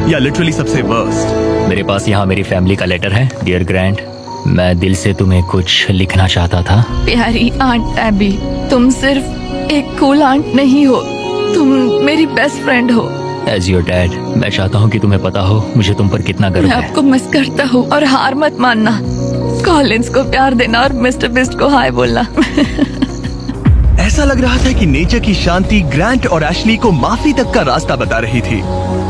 या लिटरली सबसे वर्स्ट? मेरे पास यहाँ मेरी फैमिली का लेटर है। डियर ग्रैंड, मैं दिल से तुम्हें कुछ लिखना चाहता था। प्यारी आंट एबी, तुम सिर्फ एक कूल आंट नहीं हो, तुम मेरी बेस्ट फ्रेंड हो। एज योर डैड, मैं चाहता हूँ कि तुम्हें पता हो मुझे तुम पर कितना गर्व मैं है। आपको मिस करता हूँ और हार मत मानना। कॉलिंस को प्यार देना और मिस्टर बिस्ट को हाय बोलना। ऐसा लग रहा था कि नेचर की शांति ग्रांट और एशली को माफी तक का रास्ता बता रही थी,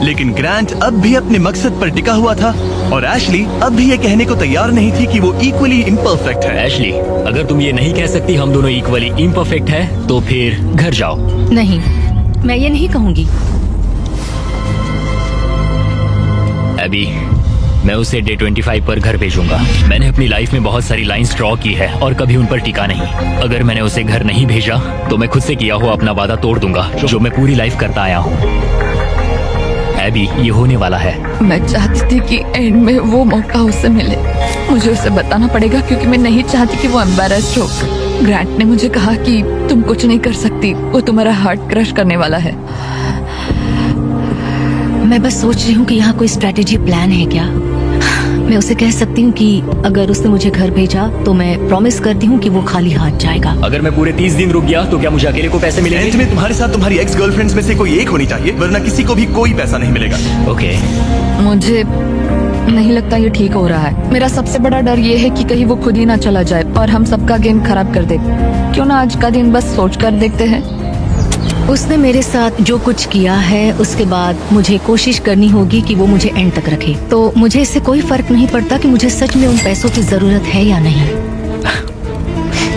लेकिन ग्रांट अब भी अपने मकसद पर टिका हुआ था और एशली अब भी ये कहने को तैयार नहीं थी कि वो इक्वली इम्परफेक्ट है। एशली, अगर तुम ये नहीं कह सकती हम दोनों इक्वली इम्परफेक्ट है तो फिर घर जाओ। नहीं, मैं ये नहीं कहूँगी। एबी, मैं उसे डे 25 पर घर भेजूंगा। मैंने अपनी लाइफ में बहुत सारी लाइंस ड्रॉ की है और कभी उन पर टिका नहीं। अगर मैंने उसे घर नहीं भेजा तो मैं खुद से किया हुआ अपना वादा तोड़ दूंगा जो मैं पूरी लाइफ करता आया हूँ। एबी, ये होने वाला है। मैं चाहती थी कि एंड में वो मौका उसे मिले। मुझे उसे बताना पड़ेगा क्योंकि मैं नहीं चाहती कि वो एम्बैरेस्ड हो। ग्रांट ने मुझे कहा कि तुम कुछ नहीं कर सकती, वो तुम्हारा हार्ट क्रश करने वाला है। मैं बस सोच रही हूँ कि यहाँ कोई स्ट्रेटेजी प्लान है क्या। मैं उसे कह सकती हूँ कि अगर उसने मुझे घर भेजा तो मैं प्रॉमिस करती हूँ कि वो खाली हाथ जाएगा। अगर मैं पूरे 30 दिन रुक गया तो क्या मुझे अकेले को पैसे एंड मिलेंगे? में तुम्हारे साथ तुम्हारी एक्स गर्लफ्रेंड्स में से कोई एक होनी चाहिए, वरना किसी को भी कोई पैसा नहीं मिलेगा। ओके। मुझे नहीं लगता ये ठीक हो रहा है। मेरा सबसे बड़ा डर ये है कि कहीं वो खुद ही ना चला जाए और हम सबका गेम खराब कर दे। क्यों ना आज का दिन बस सोच कर देखते हैं। उसने मेरे साथ जो कुछ किया है उसके बाद मुझे कोशिश करनी होगी कि वो मुझे एंड तक रखे। तो मुझे इससे कोई फर्क नहीं पड़ता कि मुझे सच में उन पैसों की जरूरत है या नहीं।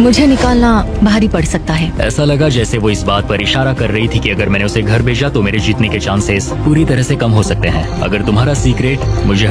मुझे निकालना भारी पड़ सकता है। ऐसा लगा जैसे वो इस बात पर इशारा कर रही थी कि अगर मैंने उसे घर भेजा तो मेरे जीतने के चांसेस पूरी तरह से कम हो सकते हैं। अगर तुम्हारा सीक्रेट मुझे